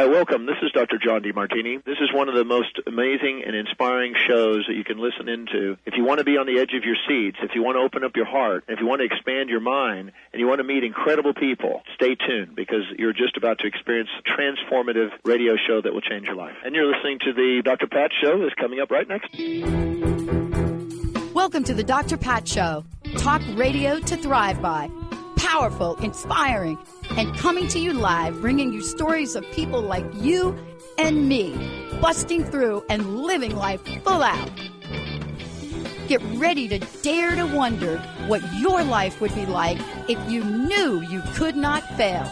Hi, welcome. This is Dr. John DeMartini. This is one of the most amazing and inspiring shows that you can listen into. If you want to be on the edge of your seats, if you want to open up your heart, if you want to expand your mind, and you want to meet incredible people, stay tuned because you're just about to experience a transformative radio show that will change your life. And you're listening to the Dr. Pat Show that's coming up right next. Welcome to the Dr. Pat Show. Talk radio to thrive by. Powerful, inspiring, and coming to you live, bringing you stories of people like you and me, busting through and living life full out. Get ready to dare to wonder what your life would be like if you knew you could not fail.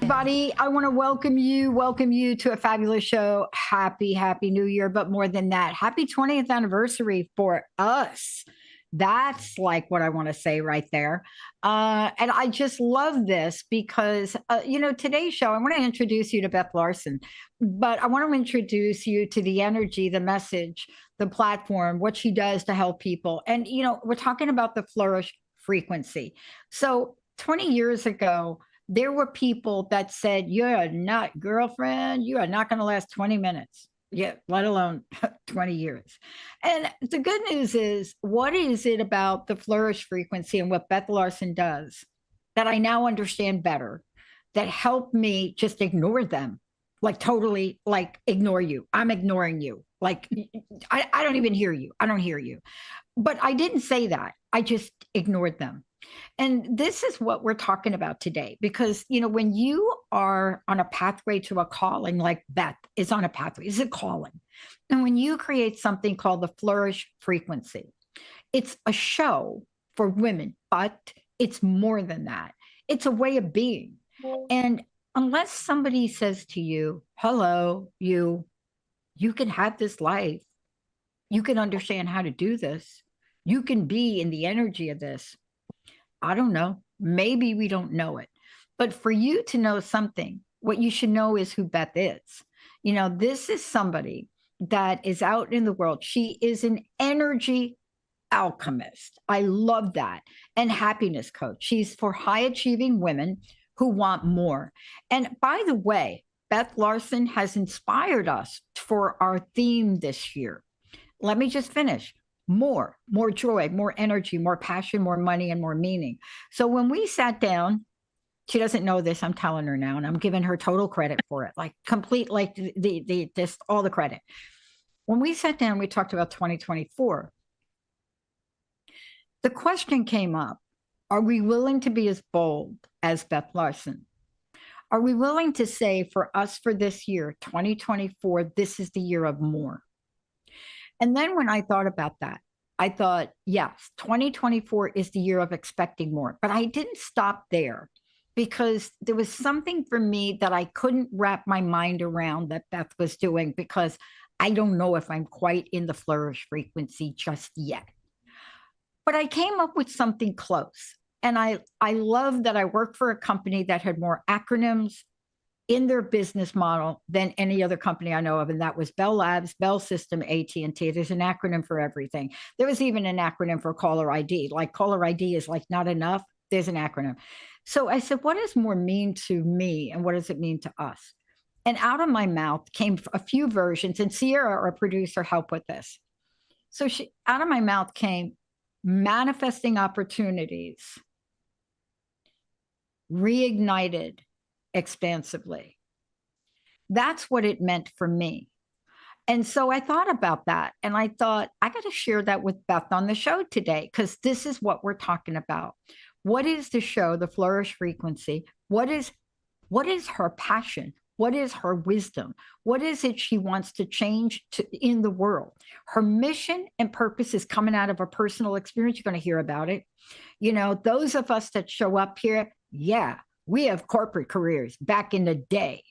Everybody, I want to welcome you to a fabulous show. Happy New Year. But more than that, happy 20th anniversary for us. That's like what I want to say right there. And I just love this because, today's show, I want to introduce you to Beth Larsen, but I want to introduce you to the energy, the message, the platform, what she does to help people. And, we're talking about the Flourish Frequency. So 20 years ago, there were people that said, you're not, girlfriend, you are not going to last 20 minutes, let alone 20 years. And the good news is, what is it about the Flourish Frequency and what Beth Larsen does that I now understand better, that helped me just ignore them, like totally like ignore you. I'm ignoring you. Like, I don't even hear you. I don't hear you. But I didn't say that. I just ignored them. And this is what we're talking about today, because, when you are on a pathway to a calling, like Beth is on a pathway, it's a calling. And when you create something called the Flourish Frequency, it's a show for women, but it's more than that. It's a way of being. And unless somebody says to you, hello, you can have this life. You can understand how to do this. You can be in the energy of this. I don't know. Maybe we don't know it. But for you to know something, what you should know is who Beth is. This is somebody that is out in the world. She is an energy alchemist. I love that. And happiness coach. She's for high achieving women who want more. And by the way, Beth Larsen has inspired us for our theme this year. Let me just finish. More joy, more energy, more passion, more money, and more meaning. So when we sat down, she doesn't know this, I'm telling her now, and I'm giving her total credit for it, like complete, like this, all the credit. When we sat down, we talked about 2024. The question came up, are we willing to be as bold as Beth Larsen? Are we willing to say for us for this year, 2024, this is the year of more? And then when I thought about that, I thought, yes, 2024 is the year of expecting more. But I didn't stop there because there was something for me that I couldn't wrap my mind around that Beth was doing, because I don't know if I'm quite in the Flourish Frequency just yet. But I came up with something close. And I love that I worked for a company that had more acronyms in their business model than any other company I know of. And that was Bell Labs, Bell System, AT&T. There's an acronym for everything. There was even an acronym for caller ID. Like caller ID is like not enough. There's an acronym. So I said, what does more mean to me? And what does it mean to us? And out of my mouth came a few versions, and Sierra, our producer, helped with this. So out of my mouth came manifesting opportunities, reignited expansively. That's what it meant for me. And so I thought about that, and I thought, I got to share that with Beth on the show today, because this is what we're talking about. What is the show, the Flourish Frequency? What is her passion? What is her wisdom? What is it she wants to change in the world? Her mission and purpose is coming out of a personal experience. You're going to hear about it. Those of us that show up here, yeah, we have corporate careers back in the day,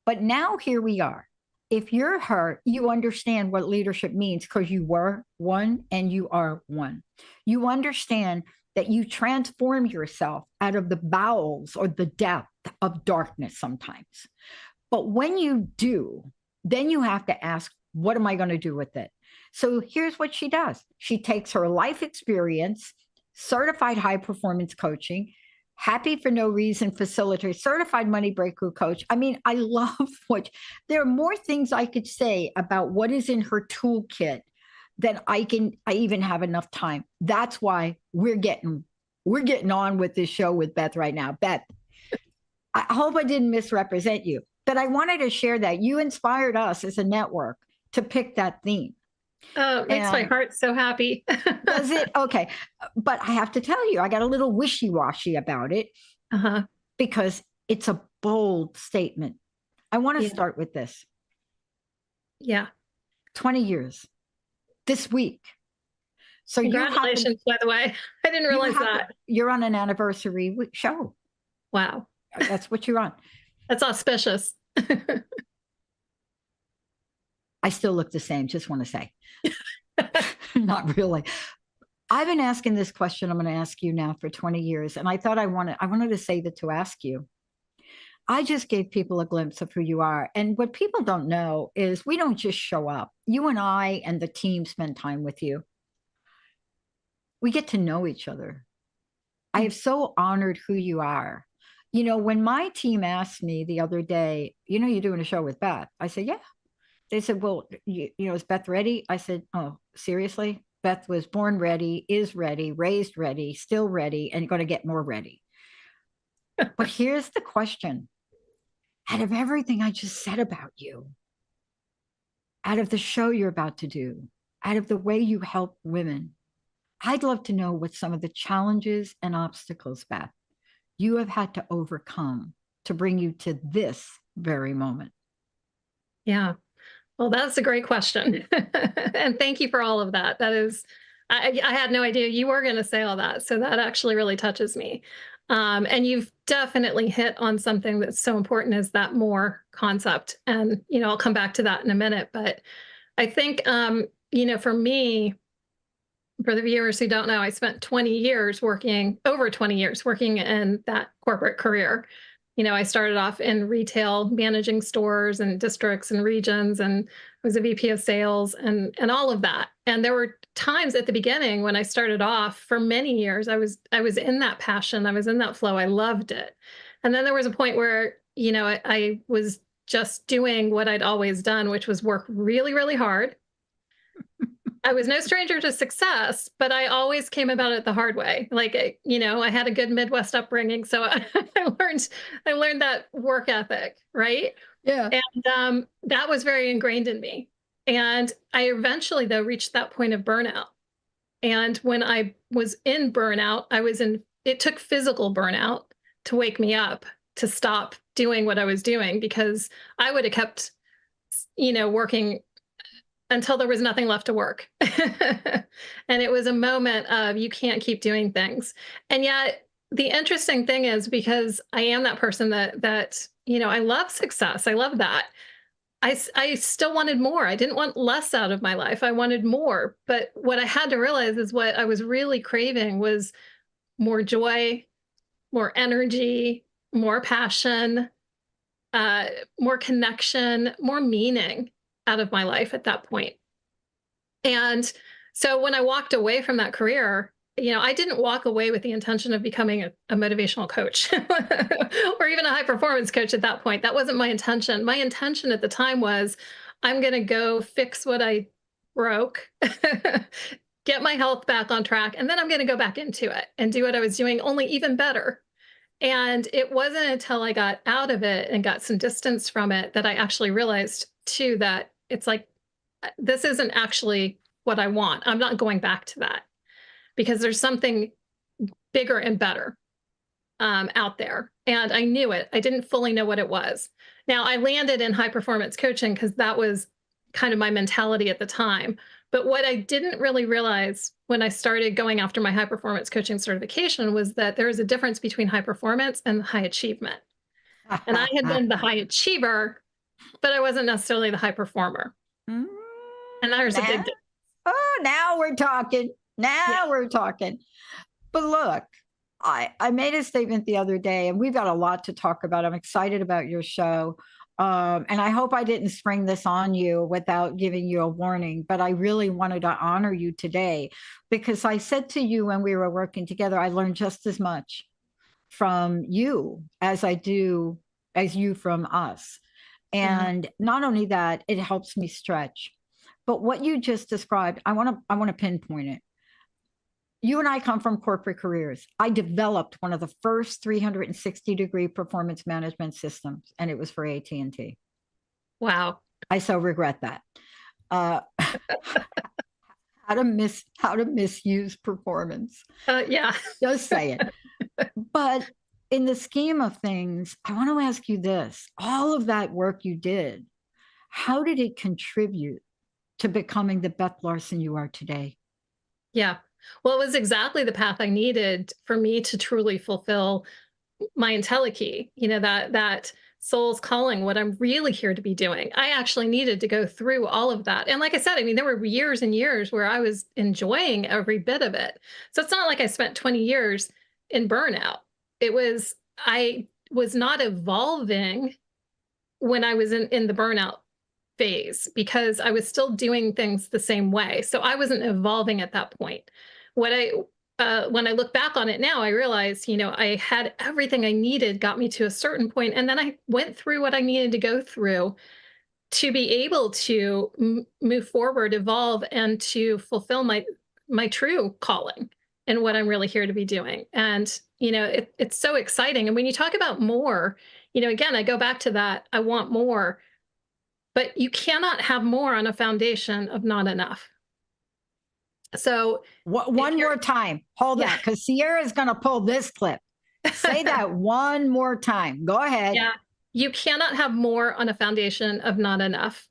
but now here we are. If you're her, you understand what leadership means because you were one and you are one. You understand that you transform yourself out of the bowels or the depth of darkness sometimes. But when you do, then you have to ask, what am I going to do with it? So here's what she does. She takes her life experience certified high performance coaching, happy for no reason facilitator, certified money breakthrough coach. I mean, I love what there are more things I could say about what is in her toolkit than I even have enough time. That's why we're getting on with this show with Beth right now. Beth, I hope I didn't misrepresent you, but I wanted to share that you inspired us as a network to pick that theme. Oh, it makes my heart so happy. Does it? Okay. But I have to tell you, I got a little wishy-washy about it because it's a bold statement. I want to start with this. Yeah. 20 years this week. So congratulations, by the way. I didn't realize that. You're on an anniversary show. Wow. That's what you're on. That's auspicious. I still look the same, just want to say. Not really. I've been asking this question I'm going to ask you now for 20 years. And I thought I wanted to say that to ask you. I just gave people a glimpse of who you are. And what people don't know is we don't just show up. You and I and the team spend time with you. We get to know each other. I have so honored who you are. You know, when my team asked me the other day, you're doing a show with Beth. I said, yeah. They said, well, is Beth ready? I said, oh, seriously? Beth was born ready, is ready, raised ready, still ready, and going to get more ready. But here's the question. Out of everything I just said about you, out of the show you're about to do, out of the way you help women, I'd love to know what some of the challenges and obstacles, Beth, you have had to overcome to bring you to this very moment. Yeah. Well, that's a great question. And thank you for all of that. That is, I had no idea you were going to say all that. So that actually really touches me. And you've definitely hit on something that's so important is that more concept. And, I'll come back to that in a minute. But I think, for me, for the viewers who don't know, I spent over 20 years working in that corporate career. I started off in retail, managing stores and districts and regions, and was a VP of sales and all of that. And there were times at the beginning when I started off for many years, I was in that passion. I was in that flow. I loved it. And then there was a point where, I was just doing what I'd always done, which was work really, really hard. I was no stranger to success, but I always came about it the hard way. Like, I had a good Midwest upbringing. So I learned that work ethic, right? Yeah. And that was very ingrained in me. And I eventually, though, reached that point of burnout. And when I was in burnout, it took physical burnout to wake me up, to stop doing what I was doing, because I would have kept, working until there was nothing left to work. And it was a moment of, you can't keep doing things. And yet the interesting thing is, because I am that person that I love success. I love that. I still wanted more. I didn't want less out of my life. I wanted more. But what I had to realize is what I was really craving was more joy, more energy, more passion, more connection, more meaning out of my life at that point. And so when I walked away from that career, I didn't walk away with the intention of becoming a motivational coach or even a high performance coach at that point. That wasn't my intention. My intention at the time was, I'm going to go fix what I broke, get my health back on track, and then I'm going to go back into it and do what I was doing, only even better. And it wasn't until I got out of it and got some distance from it that I actually realized too, that it's like, this isn't actually what I want. I'm not going back to that, because there's something bigger and better out there. And I knew it. I didn't fully know what it was. Now, I landed in high performance coaching because that was kind of my mentality at the time. But what I didn't really realize when I started going after my high performance coaching certification was that there is a difference between high performance and high achievement. And I had been the high achiever, but I wasn't necessarily the high performer. And there's a big difference. Oh, now we're talking. We're talking. But look, I made a statement the other day, and we've got a lot to talk about. I'm excited about your show. And I hope I didn't spring this on you without giving you a warning, but I really wanted to honor you today because I said to you when we were working together, I learned just as much from you as I do as you from us. And not only that, it helps me stretch. But what you just described, I want to pinpoint it. You and I come from corporate careers. I developed one of the first 360-degree performance management systems, and it was for AT&T. Wow. I so regret that. How to misuse performance. Yeah. Just say it. But in the scheme of things, I want to ask you this. All of that work you did, how did it contribute to becoming the Beth Larsen you are today? Yeah. Well, it was exactly the path I needed for me to truly fulfill my entelechy, that soul's calling, what I'm really here to be doing. I actually needed to go through all of that. And like I said, I mean, there were years and years where I was enjoying every bit of it. So it's not like I spent 20 years in burnout. I was not evolving when I was in the burnout phase because I was still doing things the same way. So I wasn't evolving at that point. When I look back on it now, I realized, I had everything I needed, got me to a certain point, and then I went through what I needed to go through to be able to move forward, evolve, and to fulfill my true calling and what I'm really here to be doing. And it's so exciting. And when you talk about more, again, I go back to that. I want more. But you cannot have more on a foundation of not enough. So one more time. Hold on, because Sierra's going to pull this clip. Say that one more time. Go ahead. Yeah. You cannot have more on a foundation of not enough.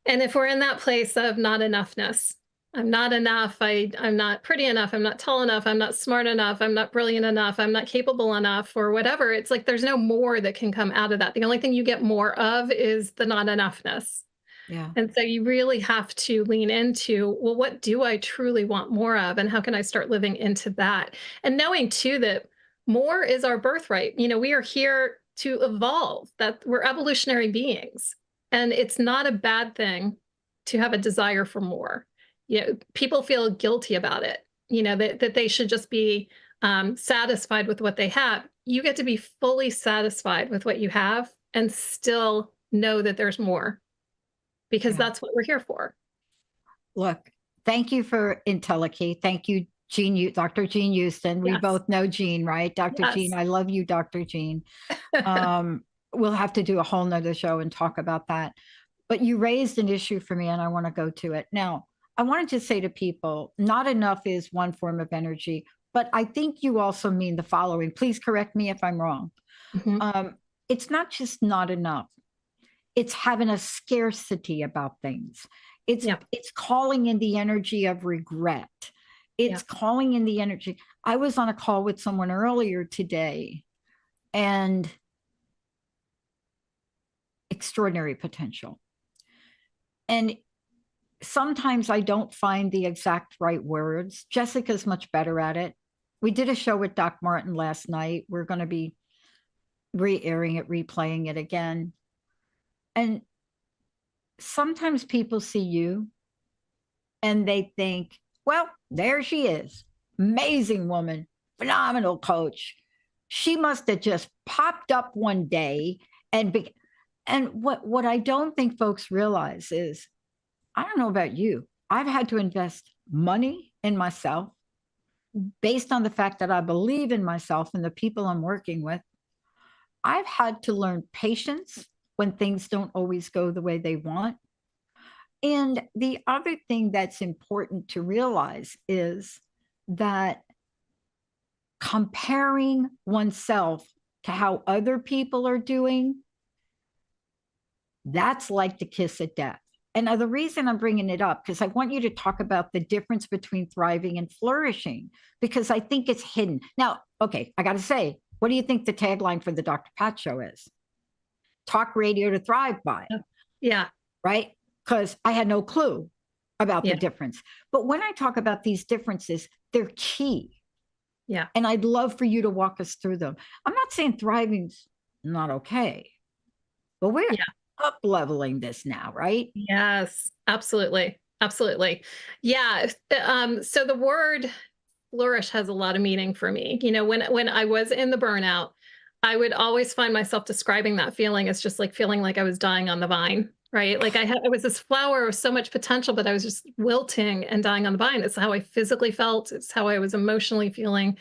And if we're in that place of not enoughness, I'm not enough, I'm not pretty enough, I'm not tall enough, I'm not smart enough, I'm not brilliant enough, I'm not capable enough, or whatever, it's like there's no more that can come out of that. The only thing you get more of is the not enoughness. Yeah. And so you really have to lean into, well, what do I truly want more of? And how can I start living into that? And knowing too that more is our birthright. We are here to evolve, that we're evolutionary beings. And it's not a bad thing to have a desire for more. People feel guilty about it, that they should just be satisfied with what they have. You get to be fully satisfied with what you have and still know that there's more, because that's what we're here for. Look, thank you for entelechy. Thank you, Dr. Jean Houston. Yes. We both know Jean, right? Dr. Yes. Jean, I love you, Dr. Jean. We'll have to do a whole nother show and talk about that. But you raised an issue for me and I want to go to it. Now, I wanted to say to people, not enough is one form of energy, but I think you also mean the following. Please correct me if I'm wrong. It's not just not enough. It's having a scarcity about things. It's calling in the energy of regret. It's calling in the energy. I was on a call with someone earlier today and extraordinary potential. And sometimes I don't find the exact right words. Jessica's much better at it. We did a show with Doc Martin last night. We're going to be re-airing it, replaying it again. And sometimes people see you and they think, well, there she is. Amazing woman, phenomenal coach. She must have just popped up one day and what I don't think folks realize is, I don't know about you, I've had to invest money in myself based on the fact that I believe in myself and the people I'm working with. I've had to learn patience when things don't always go the way they want. And the other thing that's important to realize is that comparing oneself to how other people are doing, that's like the kiss of death. And the reason I'm bringing it up, because I want you to talk about the difference between thriving and flourishing, because I think it's hidden. Now, okay, I got to say, what do you think the tagline for the Dr. Pat Show is? Talk radio to thrive by. Yeah. Right? Because I had no clue about the difference. But when I talk about these differences, they're key. Yeah. And I'd love for you to walk us through them. I'm not saying thriving's not okay. But we're Yeah. up leveling this now, right? Yes, absolutely. Absolutely. Yeah. So the word flourish has a lot of meaning for me. When I was in the burnout, I would always find myself describing that feeling as just like feeling like I was dying on the vine, right? Like I was this flower with so much potential, but I was just wilting and dying on the vine. It's how I physically felt. It's how I was emotionally feeling.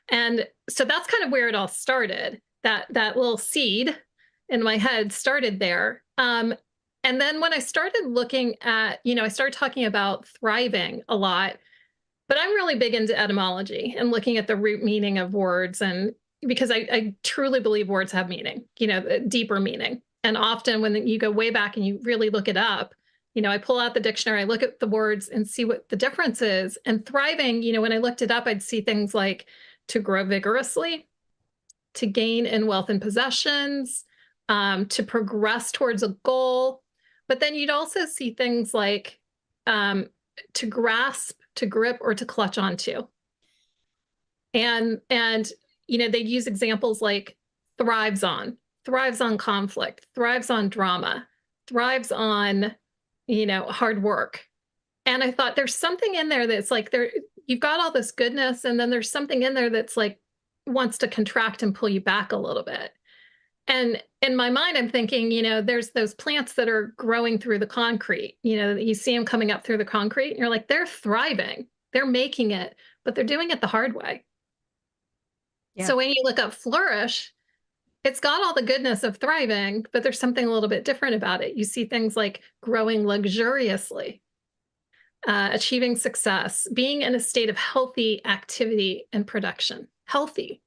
And so that's kind of where it all started. That little seed in my head started there. And then when I started looking at, I started talking about thriving a lot, but I'm really big into etymology and looking at the root meaning of words. And because I truly believe words have meaning, deeper meaning. And often when you go way back and you really look it up, I pull out the dictionary, I look at the words and see what the difference is. And thriving, when I looked it up, I'd see things like to grow vigorously, to gain in wealth and possessions, to progress towards a goal. But then you'd also see things like to grasp, to grip, or to clutch onto. And they'd use examples like thrives on conflict, thrives on drama, thrives on, hard work. And I thought there's something in there that's like you've got all this goodness, and then there's something in there that's like wants to contract and pull you back a little bit. And in my mind, I'm thinking, there's those plants that are growing through the concrete, you see them coming up through the concrete, and you're like, they're thriving, they're making it, but they're doing it the hard way. Yeah. So when you look up flourish, it's got all the goodness of thriving, but there's something a little bit different about it. You see things like growing luxuriously, achieving success, being in a state of healthy activity and production, healthy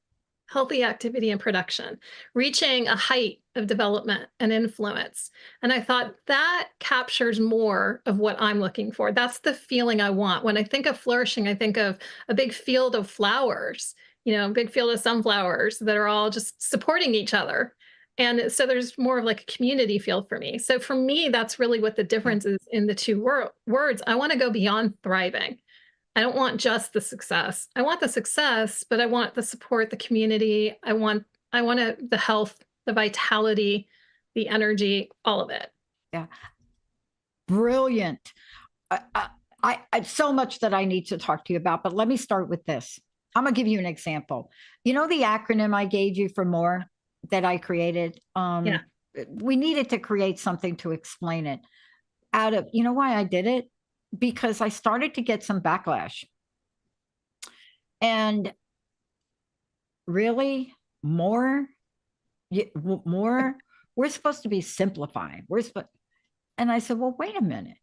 activity and production, reaching a height of development and influence. And I thought that captures more of what I'm looking for. That's the feeling I want. When I think of flourishing, I think of a big field of flowers, a big field of sunflowers that are all just supporting each other. And so there's more of like a community feel for me. So for me, that's really what the difference is in the two words. I want to go beyond thriving. I don't want just the success. I want the success, but I want the support, the community. I want the health, the vitality, the energy, all of it. Yeah. Brilliant. I so much that I need to talk to you about, but let me start with this. I'm going to give you an example. The acronym I gave you for MORE that I created? Yeah. We needed to create something to explain it out of, why I did it? Because I started to get some backlash. And really, more, we're supposed to be simplifying. And I said, well, wait a minute.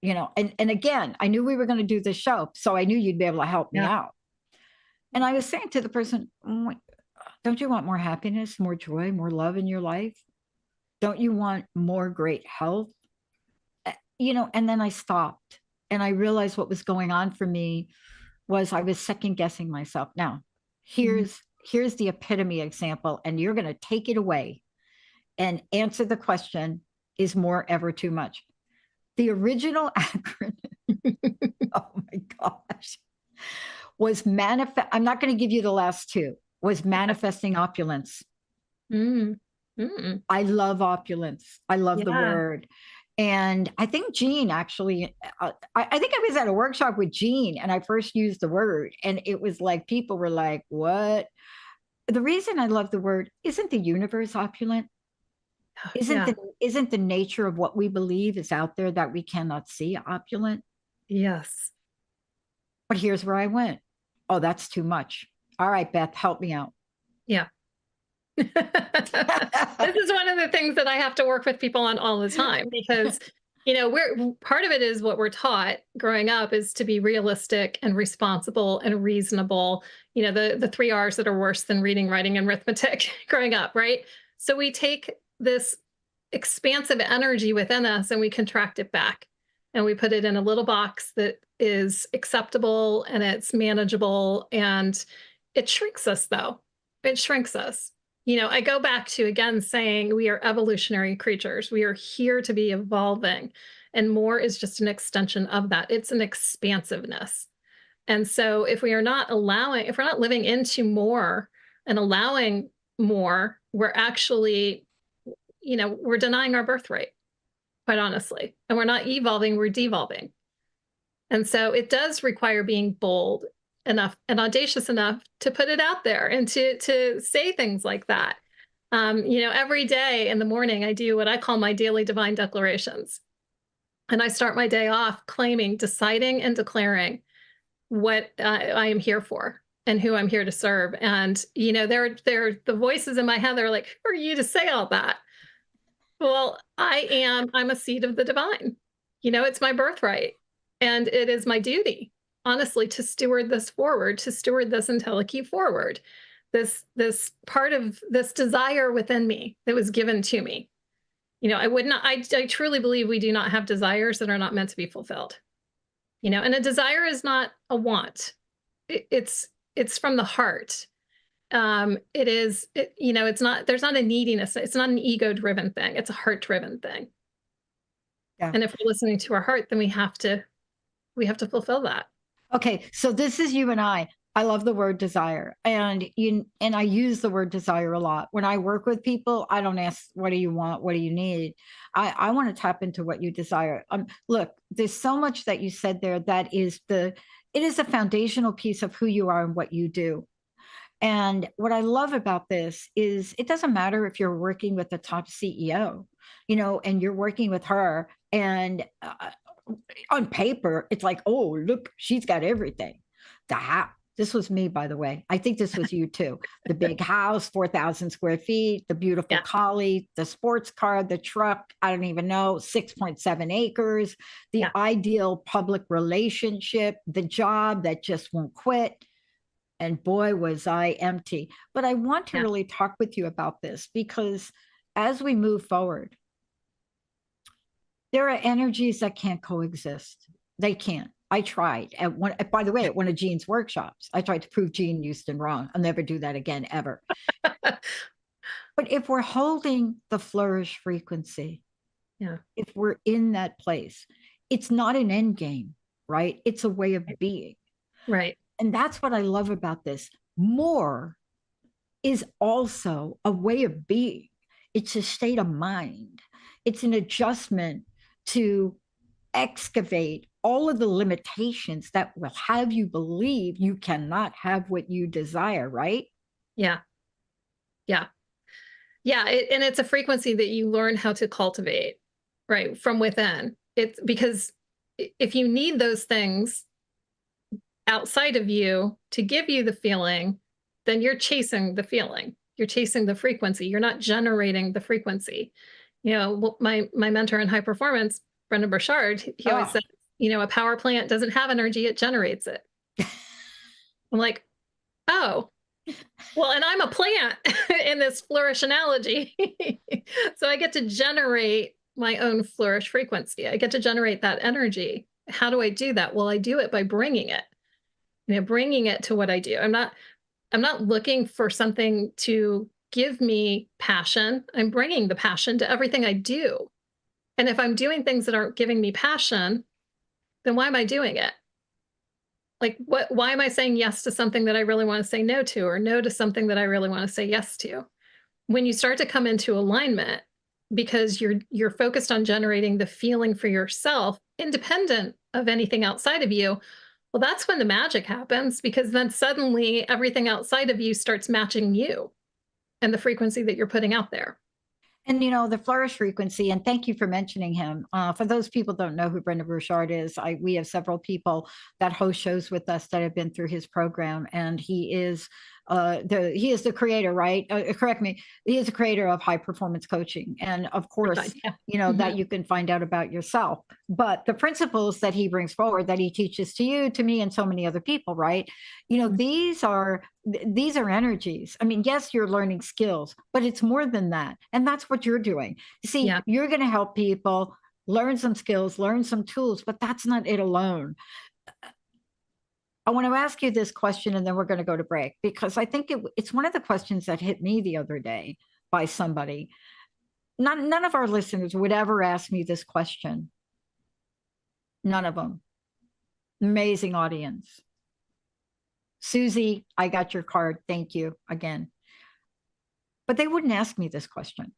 And again, I knew we were going to do this show, so I knew you'd be able to help me out. And I was saying to the person, don't you want more happiness, more joy, more love in your life? Don't you want more great health? And then I stopped and I realized what was going on for me was I was second guessing myself. Now, here's the epitome example, and you're going to take it away and answer the question, is more ever too much? The original acronym, oh my gosh, was manifest. I'm not going to give you the last two, was manifesting opulence. I love opulence. I love the word. And I think Jean actually, I think I was at a workshop with Jean and I first used the word, and it was like, people were like, what? The reason I love the word, isn't the universe opulent? Isn't the nature of what we believe is out there that we cannot see opulent? Yes. But here's where I went. Oh, that's too much. All right, Beth, help me out. Yeah. This is one of the things that I have to work with people on all the time, because we're part of it is what we're taught growing up is to be realistic and responsible and reasonable, the 3 R's that are worse than reading, writing, and arithmetic growing up, right? So we take this expansive energy within us and we contract it back and we put it in a little box that is acceptable and it's manageable, and it shrinks us though. It shrinks us. I go back to, again, saying we are evolutionary creatures. We are here to be evolving, and more is just an extension of that. It's an expansiveness. And so if we're not living into more and allowing more, we're actually, we're denying our birthright, quite honestly. And we're not evolving, we're devolving. And so it does require being bold enough and audacious enough to put it out there and to say things like that. Every day in the morning, I do what I call my daily divine declarations. And I start my day off deciding and declaring what I am here for and who I'm here to serve. And, they're the voices in my head, they're like, who are you to say all that? Well, I'm a seed of the divine. It's my birthright. And it is my duty, honestly, to steward this forward, to steward this IntelliKey forward. This part of this desire within me that was given to me. I truly believe we do not have desires that are not meant to be fulfilled. And a desire is not a want. It's from the heart. It's not, there's not a neediness. It's not an ego-driven thing. It's a heart-driven thing. Yeah. And if we're listening to our heart, then we have to fulfill that. Okay. So this is you and I. I love the word desire. And I use the word desire a lot. When I work with people, I don't ask, what do you want? What do you need? I want to tap into what you desire. Look, there's so much that you said there that it is a foundational piece of who you are and what you do. And what I love about this is it doesn't matter if you're working with the top CEO, and you're working with her and on paper, it's like, oh, look, she's got everything. This was me, by the way. I think this was you too. The big house, 4,000 square feet, the beautiful collie, the sports car, the truck, I don't even know, 6.7 acres, the ideal public relationship, the job that just won't quit. And boy, was I empty. But I want to really talk with you about this because as we move forward, there are energies that can't coexist. They can't. I tried by the way, at one of Jean's workshops, I tried to prove Jean Houston wrong. I'll never do that again, ever. But if we're holding the flourish frequency, if we're in that place, it's not an end game, right? It's a way of being. Right. And that's what I love about this. More is also a way of being. It's a state of mind. It's an adjustment to excavate all of the limitations that will have you believe you cannot have what you desire, right? Yeah. Yeah. Yeah. And it's a frequency that you learn how to cultivate, right, from within. It's because if you need those things outside of you to give you the feeling, then you're chasing the feeling. You're chasing the frequency. You're not generating the frequency. My mentor in high performance, Brendan Burchard, he always said, a power plant doesn't have energy, it generates it. I'm like, oh, well, and I'm a plant in this flourish analogy. So I get to generate my own flourish frequency. I get to generate that energy. How do I do that? Well, I do it by bringing it, bringing it to what I do. I'm not looking for something to give me passion. I'm bringing the passion to everything I do. And if I'm doing things that aren't giving me passion, then why am I doing it? Like, why am I saying yes to something that I really want to say no to, or no to something that I really want to say yes to? When you start to come into alignment, because you're focused on generating the feeling for yourself, independent of anything outside of you, well, that's when the magic happens, because then suddenly everything outside of you starts matching you and the frequency that you're putting out there. And, the flourish frequency, and thank you for mentioning him. For those people who don't know who Brendan Burchard is, we have several people that host shows with us that have been through his program, and he is the creator, right? Correct me. He is the creator of high performance coaching. And of course, that you can find out about yourself. But the principles that he brings forward, that he teaches to you, to me, and so many other people, right? These are energies. I mean, yes, you're learning skills, but it's more than that. And that's what you're doing. You see, you're going to help people learn some skills, learn some tools, but that's not it alone. I want to ask you this question, and then we're going to go to break, because I think it's one of the questions that hit me the other day by somebody. None of our listeners would ever ask me this question. None of them. Amazing audience. Susie, I got your card. Thank you again. But they wouldn't ask me this question.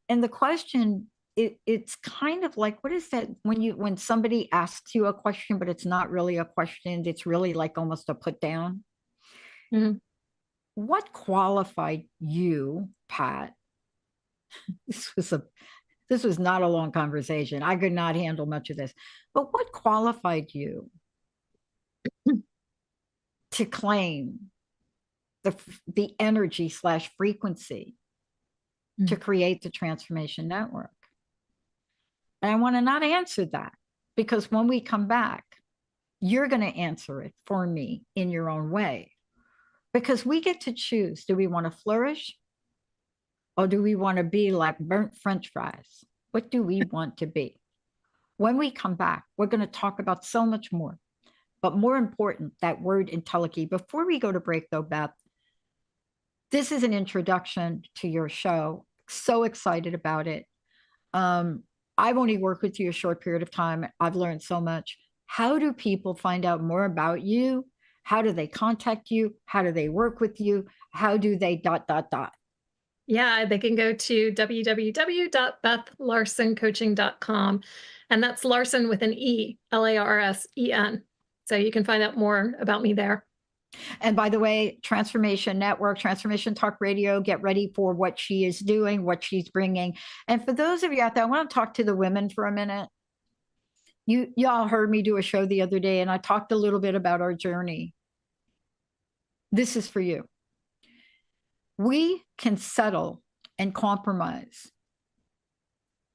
And the question, it's kind of like, what is that when somebody asks you a question, but it's not really a question, it's really like almost a put down. Mhm. What qualified you, Pat? This was not a long conversation. I could not handle much of this. But what qualified you to claim the energy / frequency to create the transformation network? And I want to not answer that, because when we come back, you're going to answer it for me in your own way, because we get to choose. Do we want to flourish, or do we want to be like burnt French fries? What do we want to be? When we come back, we're going to talk about so much more, but more important, that word entelechy. Before we go to break though, Beth, this is an introduction to your show. So excited about it. I've only worked with you a short period of time. I've learned so much. How do people find out more about you? How do they contact you? How do they work with you? How do they ... Yeah, they can go to www.bethlarsencoaching.com. And that's Larsen with an E, Larsen. So you can find out more about me there. And by the way, Transformation Network, Transformation Talk Radio, get ready for what she is doing, what she's bringing. And for those of you out there, I want to talk to the women for a minute. Y'all heard me do a show the other day, and I talked a little bit about our journey. This is for you. We can settle and compromise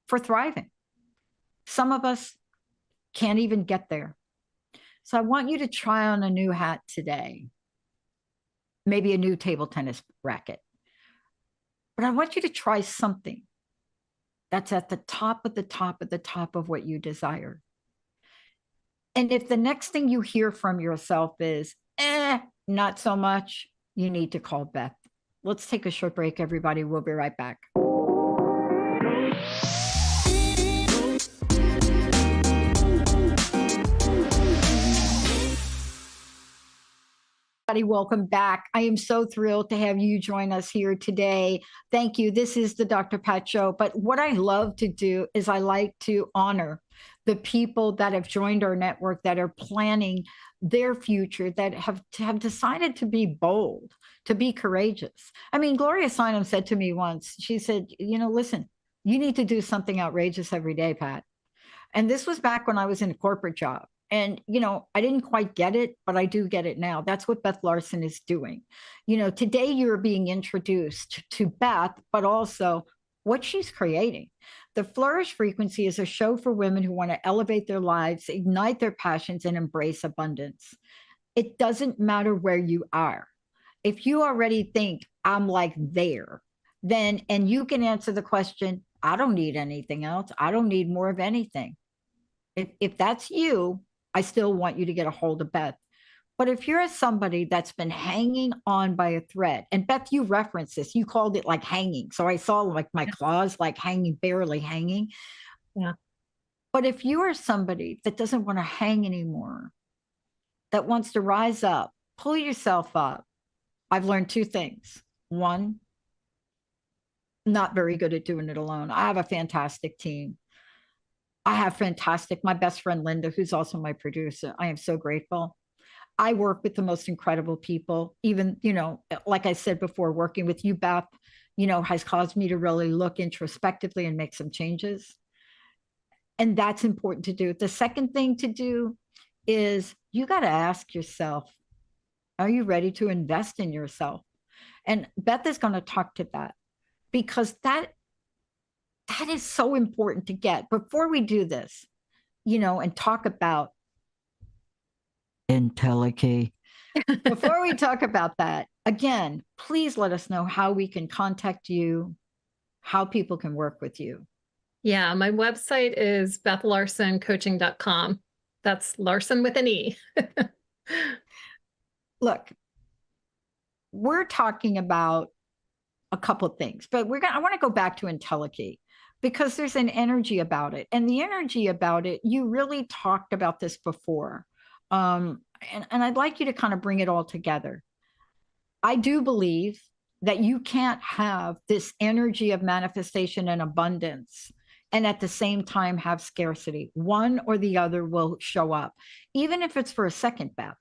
for thriving. Some of us can't even get there. So I want you to try on a new hat today, maybe a new table tennis racket. But I want you to try something that's at the top of the top of the top of what you desire. And if the next thing you hear from yourself is, not so much, you need to call Beth. Let's take a short break, everybody. We'll be right back. Welcome back. I am so thrilled to have you join us here today. Thank you. This is the Dr. Pat Show. But what I love to do is I like to honor the people that have joined our network, that are planning their future, that have decided to be bold, to be courageous. I mean, Gloria Steinem said to me once, she said, listen, you need to do something outrageous every day, Pat. And this was back when I was in a corporate job. And, I didn't quite get it, but I do get it now. That's what Beth Larsen is doing. Today you're being introduced to Beth, but also what she's creating. The Flourish Frequency is a show for women who want to elevate their lives, ignite their passions, and embrace abundance. It doesn't matter where you are. If you already think I'm like there, then, and you can answer the question, I don't need anything else. I don't need more of anything. If that's you, I still want you to get a hold of Beth. But if you're somebody that's been hanging on by a thread, and Beth, you referenced this, you called it like hanging. So I saw like my claws like hanging, barely hanging. Yeah. But if you are somebody that doesn't want to hang anymore, that wants to rise up, pull yourself up, I've learned two things. One, not very good at doing it alone. I have a fantastic team. I have my best friend, Linda, who's also my producer. I am so grateful. I work with the most incredible people. Even, like I said before, working with you, Beth, has caused me to really look introspectively and make some changes. And that's important to do. The second thing to do is you got to ask yourself, are you ready to invest in yourself? And Beth is going to talk to that, because that is so important to get. Before we do this, and talk about entelechy, before we talk about that, again, please let us know how we can contact you, how people can work with you. Yeah, my website is BethLarsenCoaching.com. That's Larsen with an E. Look, we're talking about a couple of things, but I want to go back to entelechy, because there's an energy about it. And the energy about it, you really talked about this before. And I'd like you to kind of bring it all together. I do believe that you can't have this energy of manifestation and abundance and at the same time have scarcity. One or the other will show up, even if it's for a second, Beth.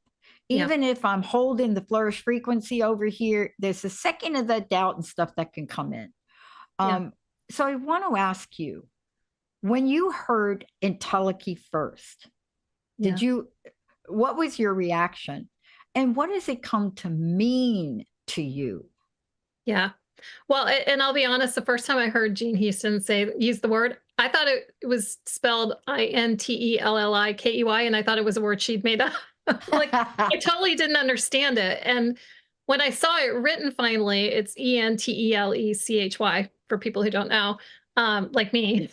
Even if I'm holding the flourish frequency over here, there's a second of that doubt and stuff that can come in. So I want to ask you, when you heard Entelechy first, what was your reaction? And what does it come to mean to you? Yeah. Well, and I'll be honest, the first time I heard Jean Houston use the word, I thought it was spelled Intellikey, and I thought it was a word she'd made up. Like, I totally didn't understand it. And when I saw it written finally, it's Entelechy for people who don't know, like me.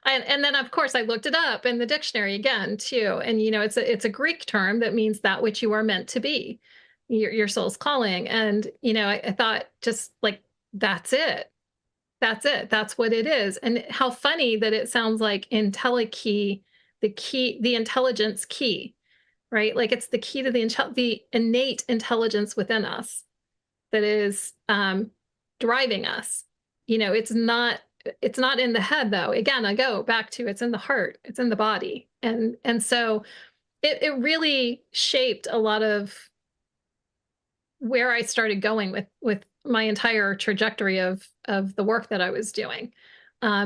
And then of course I looked it up in the dictionary again too. And it's a Greek term that means that which you are meant to be, your soul's calling. And I thought, just like, that's it. That's it. That's what it is. And how funny that it sounds like Entelechy, the intelligence key, right? Like, it's the key to the innate intelligence within us that is driving us. It's not in the head, though. Again, I go back to, it's in the heart, it's in the body. And so it really shaped a lot of where I started going with my entire trajectory of the work that I was doing.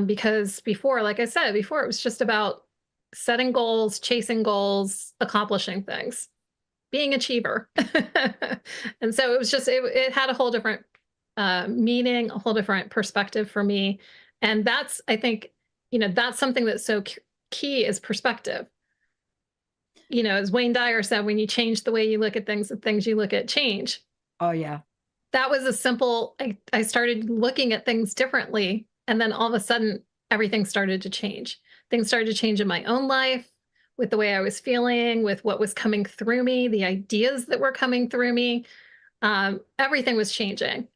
Because before, like I said, it was just about setting goals, chasing goals, accomplishing things, being achiever. And so it was just, it had a whole different meaning, a whole different perspective for me. And that's, I think, that's something that's so key, is perspective. As Wayne Dyer said, when you change the way you look at things, the things you look at change. Oh, yeah. That was a simple, I started looking at things differently. And then all of a sudden, everything started to change. Things started to change in my own life, with the way I was feeling, with what was coming through me, the ideas that were coming through me. Everything was changing.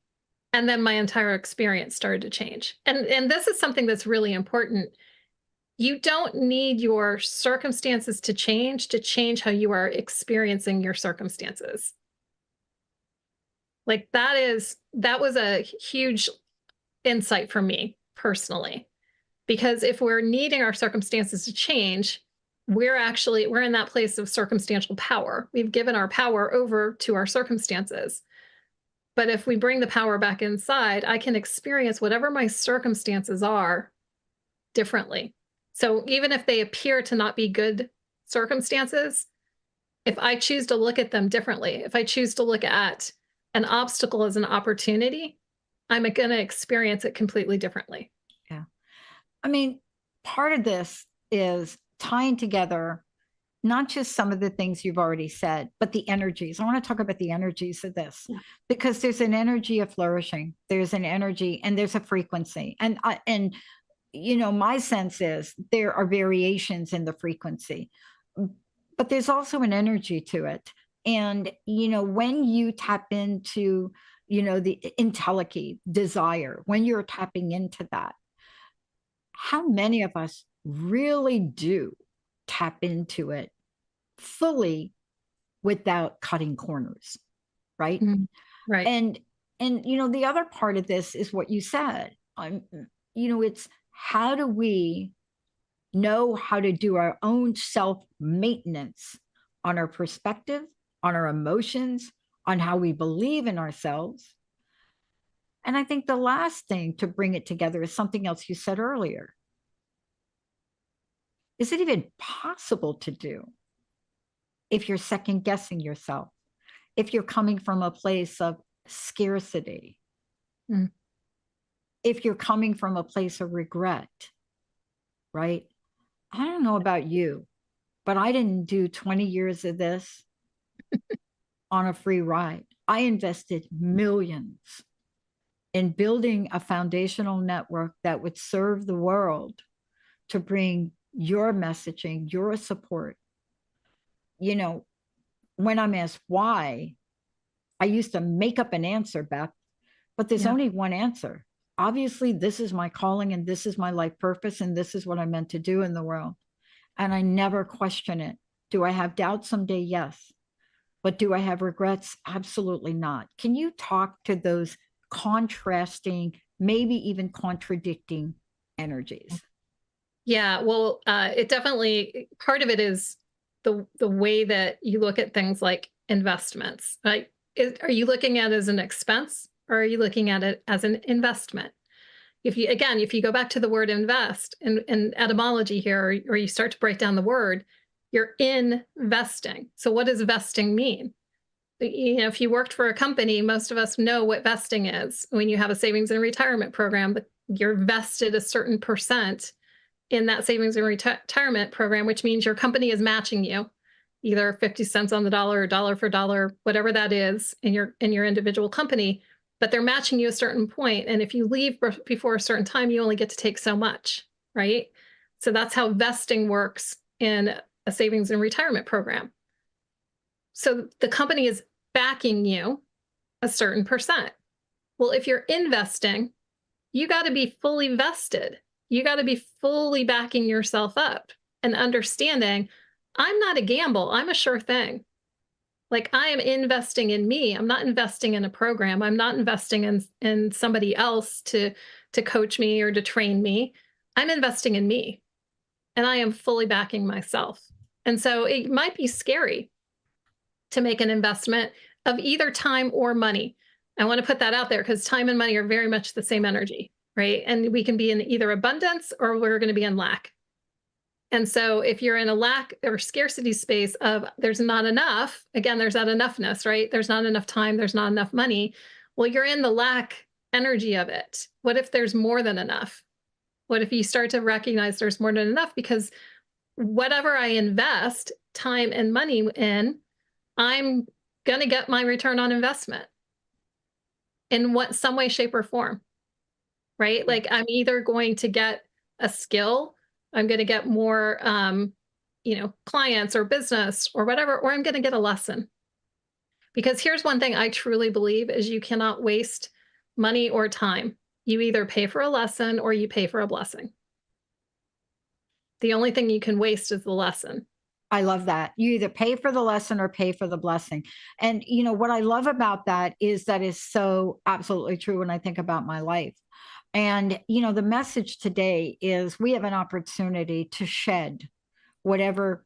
And then my entire experience started to change. And this is something that's really important. You don't need your circumstances to change how you are experiencing your circumstances. Like, that was a huge insight for me personally, because if we're needing our circumstances to change, we're in that place of circumstantial power. We've given our power over to our circumstances. But if we bring the power back inside, I can experience whatever my circumstances are differently. So even if they appear to not be good circumstances, if I choose to look at them differently, if I choose to look at an obstacle as an opportunity, I'm going to experience it completely differently. Yeah. I mean, part of this is tying together not just some of the things you've already said, but the energies. I want to talk about the energies of this, because there's an energy of flourishing. There's an energy and there's a frequency. And my sense is there are variations in the frequency, but there's also an energy to it. And, when you tap into, the Entelechy desire, when you're tapping into that, how many of us really do tap into it fully without cutting corners, right? Right. And the other part of this is what you said. It's how do we know how to do our own self-maintenance on our perspective, on our emotions, on how we believe in ourselves. And I think the last thing to bring it together is something else you said earlier. Is it even possible to do if you're second guessing yourself, if you're coming from a place of scarcity, if you're coming from a place of regret, right? I don't know about you, but I didn't do 20 years of this on a free ride. I invested millions in building a foundational network that would serve the world, to bring your messaging, your support. When I'm asked why, I used to make up an answer, Beth, but there's only one answer. Obviously, this is my calling and this is my life purpose and this is what I'm meant to do in the world. And I never question it. Do I have doubts someday? Yes. But do I have regrets? Absolutely not. Can you talk to those contrasting, maybe even contradicting energies? Yeah, well, it definitely, part of it is the way that you look at things like investments. Like, are you looking at it as an expense, or are you looking at it as an investment? If you go back to the word invest in etymology here, or you start to break down the word, you're investing. So what does vesting mean? You know, if you worked for a company, most of us know what vesting is. When you have a savings and retirement program, you're vested a certain percent in that savings and retirement program, which means your company is matching you either 50 cents on the dollar or dollar for dollar, whatever that is in your individual company, but they're matching you a certain point. And if you leave before a certain time, you only get to take so much, right? So that's how vesting works in a savings and retirement program. So the company is backing you a certain percent. Well, if you're investing, you got to be fully vested. You got to be fully backing yourself up and understanding, I'm not a gamble. I'm a sure thing. Like, I am investing in me. I'm not investing in a program. I'm not investing in somebody else to coach me or to train me. I'm investing in me, and I am fully backing myself. And so it might be scary to make an investment of either time or money. I want to put that out there because time and money are very much the same energy, right? And we can be in either abundance or we're going to be in lack. And so if you're in a lack or scarcity space of there's not enough, again, there's that enoughness, right? There's not enough time, there's not enough money. Well, you're in the lack energy of it. What if there's more than enough? What if you start to recognize there's more than enough? Because whatever I invest time and money in, I'm going to get my return on investment in some way, shape, or form, right? Like, I'm either going to get a skill, I'm going to get more, clients or business or whatever, or I'm going to get a lesson. Because here's one thing I truly believe is you cannot waste money or time. You either pay for a lesson or you pay for a blessing. The only thing you can waste is the lesson. I love that. You either pay for the lesson or pay for the blessing. And what I love about that is so absolutely true when I think about my life. And, the message today is we have an opportunity to shed whatever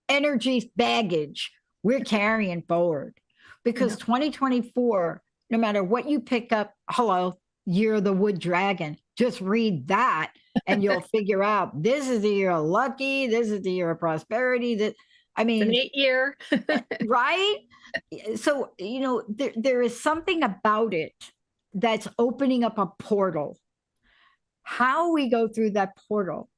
energy baggage we're carrying forward. Because 2024, no matter what you pick up, hello, you're the wood dragon. Just read that and you'll figure out this is the year of lucky. This is the year of prosperity. It's an 8-year. Right? So, there is something about it that's opening up a portal. How we go through that portal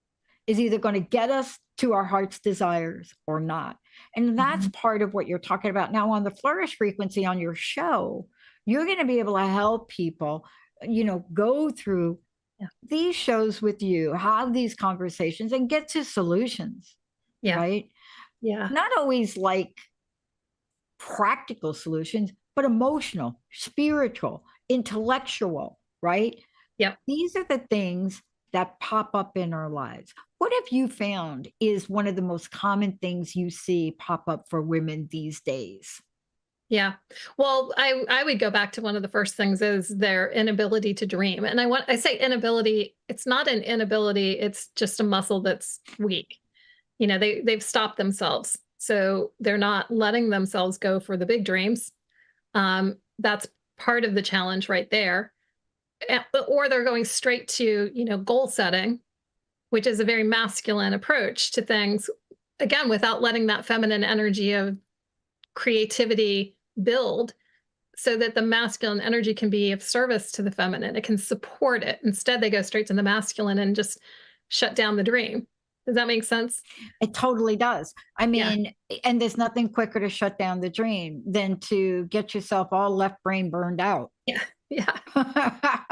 is either going to get us to our heart's desires or not. And that's part of what you're talking about. Now, on the Flourish Frequency on your show, you're going to be able to help people, go through these shows with you, have these conversations and get to solutions. Yeah. Right? Yeah. Not always like practical solutions, but emotional, spiritual, intellectual, right? Yeah. These are the things that pop up in our lives. What have you found is one of the most common things you see pop up for women these days? Yeah. Well, I would go back to one of the first things is their inability to dream. And I say inability, it's not an inability, it's just a muscle that's weak. They've stopped themselves. So they're not letting themselves go for the big dreams. That's part of the challenge right there. Or they're going straight to, goal setting, which is a very masculine approach to things, again, without letting that feminine energy of creativity build so that the masculine energy can be of service to the feminine. It can support it. Instead, they go straight to the masculine and just shut down the dream. Does that make sense? It totally does. I mean, and there's nothing quicker to shut down the dream than to get yourself all left brain burned out. Yeah. Yeah.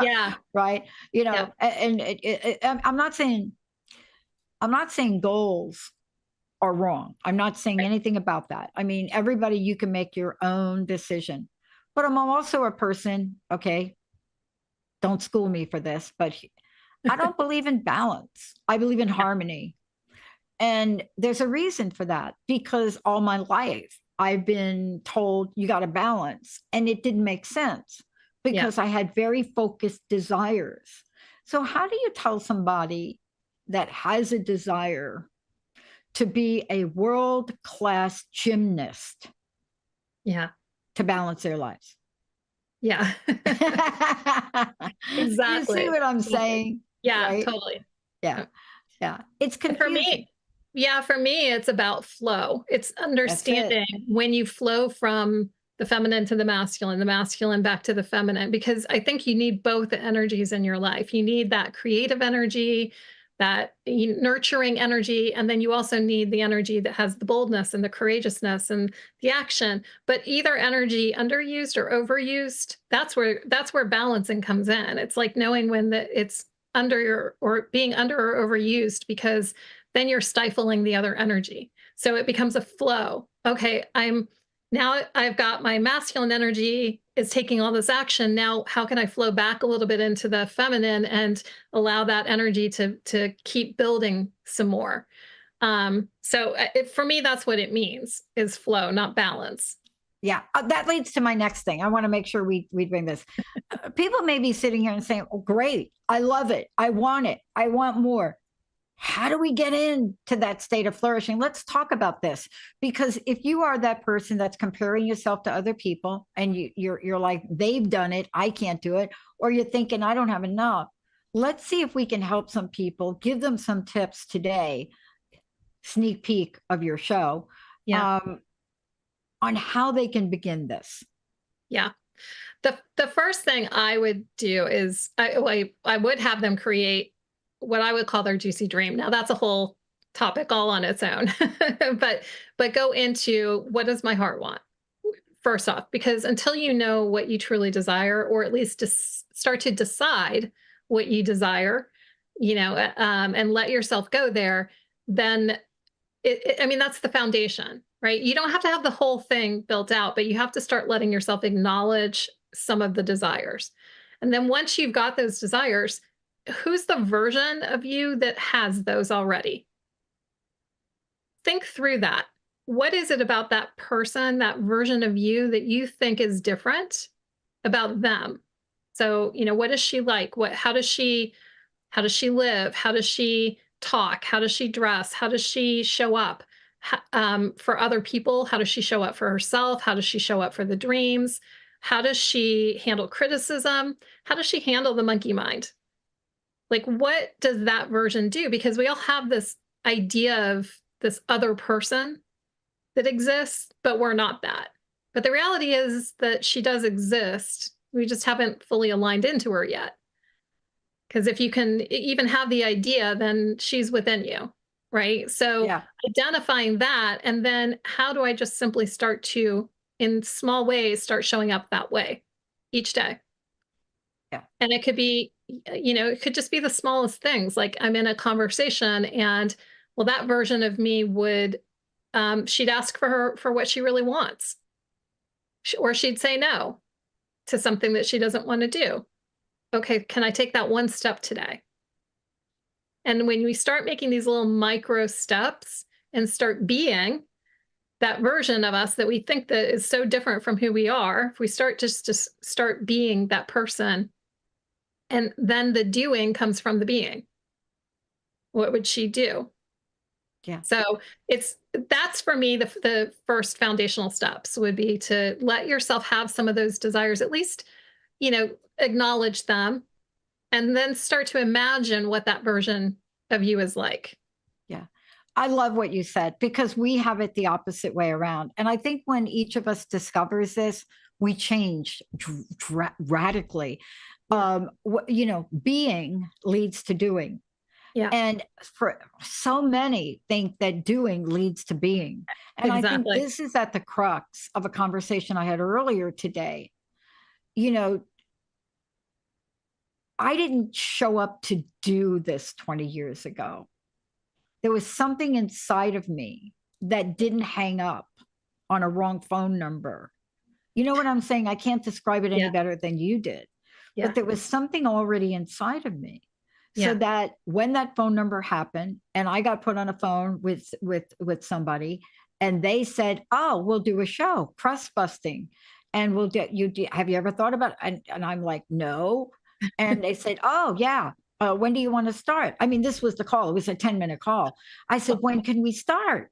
Yeah. Right. And I'm not saying goals are wrong. I'm not saying anything about that. I mean, everybody, you can make your own decision, but I'm also a person. Okay. Don't school me for this, but I don't believe in balance. I believe in harmony. And there's a reason for that, because all my life I've been told you got to balance, and it didn't make sense because I had very focused desires. So how do you tell somebody that has a desire to be a world-class gymnast to balance their lives? Yeah. Exactly. You see what I'm saying? Yeah, right? totally. Yeah. It's confusing. For me, it's about flow. It's understanding when you flow from the feminine to the masculine back to the feminine, because I think you need both energies in your life. You need that creative energy, that nurturing energy, and then you also need the energy that has the boldness and the courageousness and the action. But either energy underused or overused, that's where balancing comes in. It's like knowing when it's under or being under or overused, because then you're stifling the other energy. So it becomes a flow. Okay, I've got my masculine energy is taking all this action. Now, how can I flow back a little bit into the feminine and allow that energy to keep building some more? For me, that's what it means, is flow, not balance. Yeah, that leads to my next thing. I want to make sure we bring this. People may be sitting here and saying, oh, great, I love it. I want it. I want more. How do we get into that state of flourishing? Let's talk about this, because if you are that person that's comparing yourself to other people and you're like, they've done it, I can't do it, or you're thinking, I don't have enough. Let's see if we can help some people, give them some tips today, sneak peek of your show, on how they can begin this. Yeah. The first thing I would do is I would have them create what I would call their juicy dream. Now that's a whole topic all on its own, but go into, what does my heart want? First off, because until you know what you truly desire, or at least start to decide what you desire, and let yourself go there, then that's the foundation, right? You don't have to have the whole thing built out, but you have to start letting yourself acknowledge some of the desires. And then once you've got those desires, who's the version of you that has those already? Think through that. What is it about that person, that version of you, that you think is different about them? So, what is she like? How does she live? How does she talk? How does she dress? How does she show up for other people? How does she show up for herself? How does she show up for the dreams? How does she handle criticism? How does she handle the monkey mind? Like, what does that version do? Because we all have this idea of this other person that exists, but we're not that. But the reality is that she does exist. We just haven't fully aligned into her yet. Because if you can even have the idea, then she's within you, right? So identifying that, and then how do I just simply start to, in small ways, start showing up that way each day? Yeah. And it could be, it could just be the smallest things. Like, I'm in a conversation and, well, that version of me would, she'd ask for what she really wants. Or she'd say no to something that she doesn't want to do. Okay, can I take that one step today? And when we start making these little micro steps and start being that version of us that we think that is so different from who we are, if we start just to start being that person, and then the doing comes from the being. What would she do? Yeah. So that's for me, the first foundational steps would be to let yourself have some of those desires, at least, acknowledge them, and then start to imagine what that version of you is like. Yeah. I love what you said, because we have it the opposite way around. And I think when each of us discovers this, we change radically. Being leads to doing. Yeah. And for so many think that doing leads to being. And exactly. I think this is at the crux of a conversation I had earlier today. I didn't show up to do this 20 years ago. There was something inside of me that didn't hang up on a wrong phone number. You know what I'm saying? I can't describe it any better than you did. Yeah. But there was something already inside of me. So that when that phone number happened and I got put on a phone with somebody, And they said, oh, we'll do a show, crust busting. And we'll get you. Have you ever thought about it? And I'm like, no. And they said, oh, yeah. When do you want to start? I mean, this was the call. It was a 10-minute call. I said, when can we start?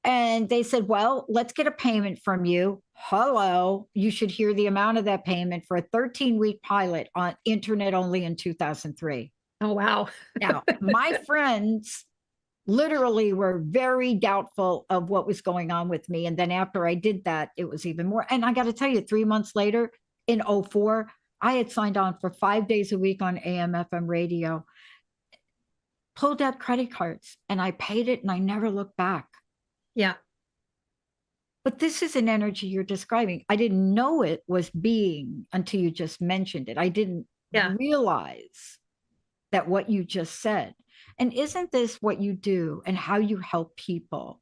And they said, well, let's get a payment from you. Hello, you should hear the amount of that payment for a 13-week pilot on internet only in 2003. Oh, wow. Now, my friends literally were very doubtful of what was going on with me. And then after I did that, it was even more. And I got to tell you, 3 months later in 2004, I had signed on for 5 days a week on AM, FM radio, pulled out credit cards, and I paid it, and I never looked back. Yeah. But this is an energy you're describing. I didn't know it was being until you just mentioned it. I didn't realize that what you just said. And isn't this what you do and how you help people?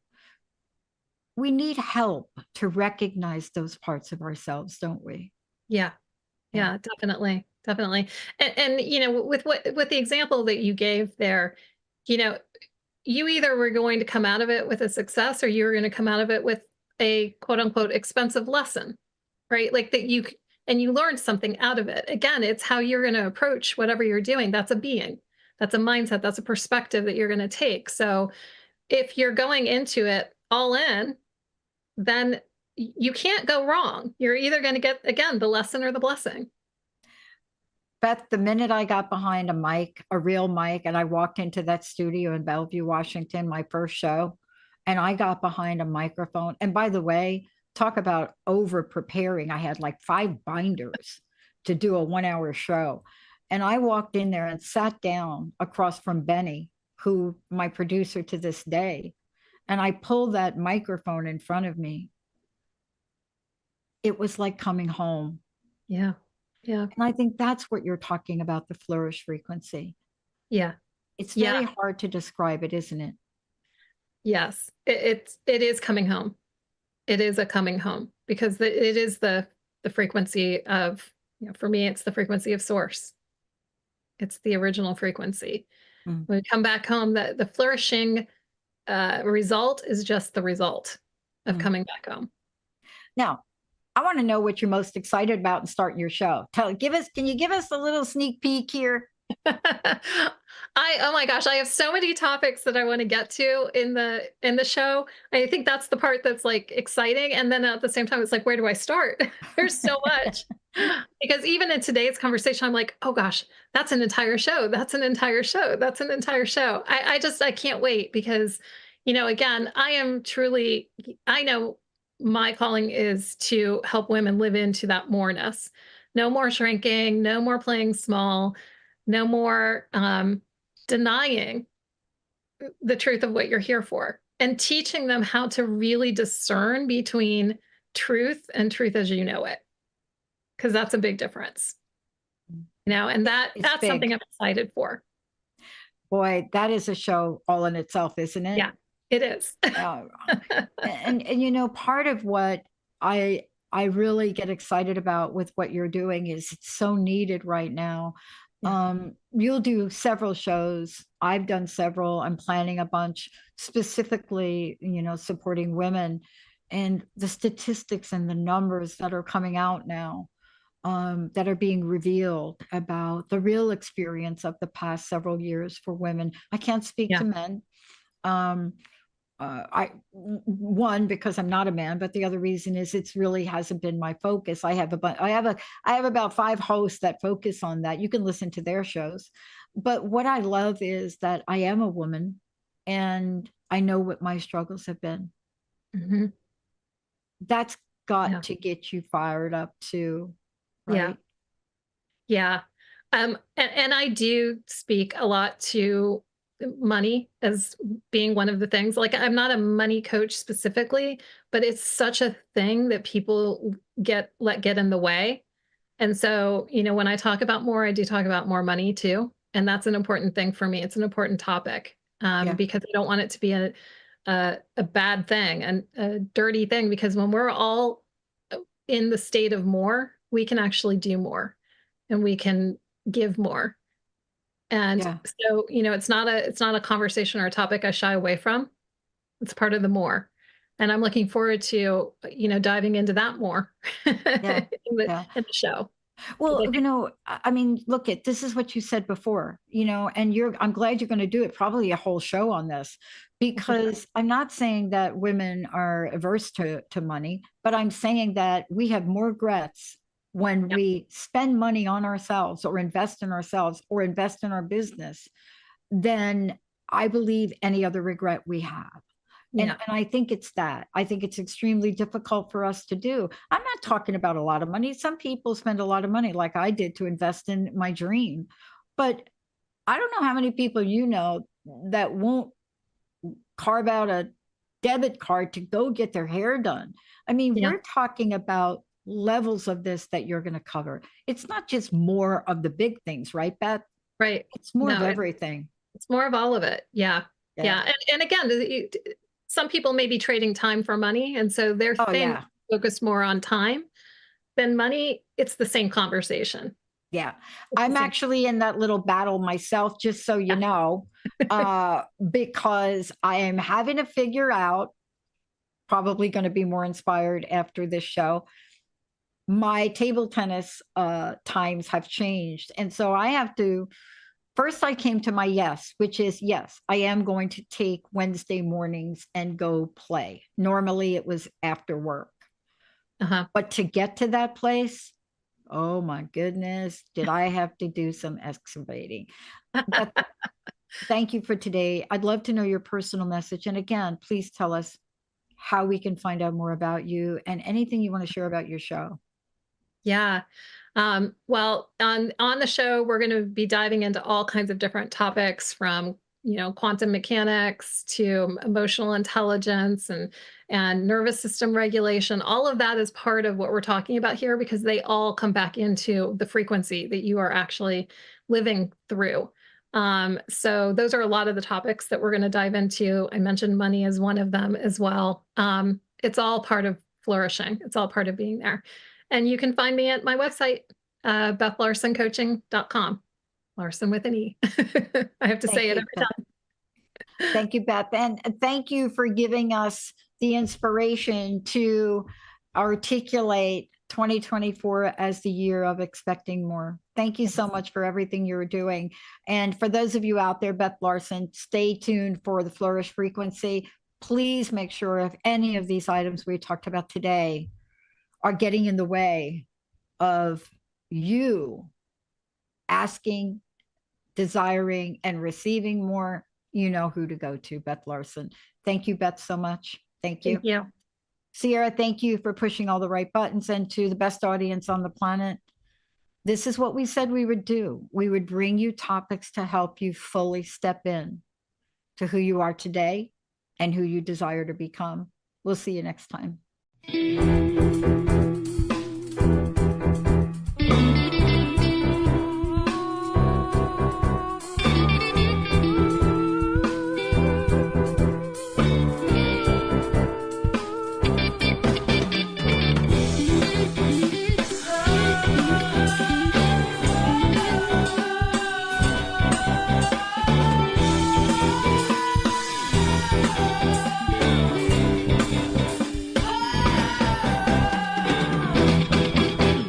We need help to recognize those parts of ourselves, don't we? Yeah. Yeah, definitely. Definitely. And you know, with the example that you gave there, you know, you either were going to come out of it with a success or you were going to come out of it with a quote unquote expensive lesson, right? Like that you learned something out of it. Again, it's how you're going to approach whatever you're doing. That's a being, that's a mindset, that's a perspective that you're going to take. So if you're going into it all in, then you can't go wrong. You're either going to get, again, the lesson or the blessing. Beth, the minute I got behind a mic, a real mic, and I walked into that studio in Bellevue, Washington, my first show, and I got behind a microphone. And by the way, talk about over preparing. I had like 5 binders to do a 1-hour show. And I walked in there and sat down across from Benny, who my producer to this day. And I pulled that microphone in front of me. It was like coming home. Yeah. Yeah. And I think that's what you're talking about, the flourish frequency. Yeah. It's very hard to describe it, isn't it? Yes. It is coming home. It is a coming home because it is the frequency of, you know, for me, it's the frequency of source. It's the original frequency. When we come back home, the flourishing result is just the result of coming back home. Now, I want to know what you're most excited about in starting your show. Can you give us a little sneak peek here? Oh my gosh, I have so many topics that I want to get to in the show. I think that's the part that's like exciting. And then at the same time, it's like, where do I start? There's so much. Because even in today's conversation, I'm like, oh gosh, that's an entire show. That's an entire show. That's an entire show. I can't wait because, you know, again, I know my calling is to help women live into that moreness. No more shrinking, no more playing small, no more denying the truth of what you're here for, and teaching them how to really discern between truth and truth as you know it. Because that's a big difference. You know, and that's big. Something I'm excited for. Boy, that is a show all in itself, isn't it? Yeah. It is. and you know, part of what I really get excited about with what you're doing is it's so needed right now. You'll do several shows. I've done several. I'm planning a bunch specifically, you know, supporting women, and the statistics and the numbers that are coming out now that are being revealed about the real experience of the past several years for women. I can't speak to men. One, because I'm not a man, but the other reason is it's really hasn't been my focus. I have about 5 hosts that focus on that. You can listen to their shows. But what I love is that I am a woman and I know what my struggles have been. Mm-hmm. That's got to get you fired up too. Right? Yeah. And I do speak a lot to money as being one of the things. Like, I'm not a money coach specifically, but it's such a thing that people let get in the way. And so, you know, when I talk about more, I do talk about more money too. And that's an important thing for me. It's an important topic because I don't want it to be a bad thing and a dirty thing, because when we're all in the state of more, we can actually do more and we can give more. And so, you know, it's not a conversation or a topic I shy away from. It's part of the more. And I'm looking forward to, diving into that more in Yeah. the show. Well, I mean, look at this is what you said before, and I'm glad you're going to do it, probably a whole show on this, because I'm not saying that women are averse to money, but I'm saying that we have more regrets when we spend money on ourselves or invest in ourselves or invest in our business than I believe any other regret we have. And I think it's that. I think it's extremely difficult for us to do. I'm not talking about a lot of money. Some people spend a lot of money, like I did, to invest in my dream. But I don't know how many people that won't carve out a debit card to go get their hair done. I mean, we're talking about levels of this that you're going to cover. It's not just more of the big things, right, Beth? Right. It's more of everything. It's more of all of it. Yeah. And again, some people may be trading time for money. And so they're focused more on time than money. It's the same conversation. Yeah. I'm actually in that little battle myself, just so you know, because I am having to figure out, probably going to be more inspired after this show. My table tennis times have changed. And so I have to, first I came to my yes, which is yes, I am going to take Wednesday mornings and go play. Normally it was after work. But to get to that place, oh my goodness, did I have to do some excavating. Thank you for today. I'd love to know your personal message. And again, please tell us how we can find out more about you and anything you want to share about your show. Yeah. Well, on the show, we're going to be diving into all kinds of different topics, from quantum mechanics to emotional intelligence and nervous system regulation. All of that is part of what we're talking about here, because they all come back into the frequency that you are actually living through. So those are a lot of the topics that we're going to dive into. I mentioned money as one of them as well. It's all part of flourishing. It's all part of being there. And you can find me at my website, BethLarsenCoaching.com. Larsen with an E. I have to say it every time. Thank you, Beth. And thank you for giving us the inspiration to articulate 2024 as the year of expecting more. Thank you so much for everything you're doing. And for those of you out there, Beth Larsen, stay tuned for the Flourish Frequency. Please make sure if any of these items we talked about today are getting in the way of you asking, desiring, and receiving more, you know who to go to, Beth Larsen. Thank you, Beth, so much. Thank you. Thank you. Sierra, thank you for pushing all the right buttons. And to the best audience on the planet, this is what we said we would do. We would bring you topics to help you fully step in to who you are today and who you desire to become. We'll see you next time.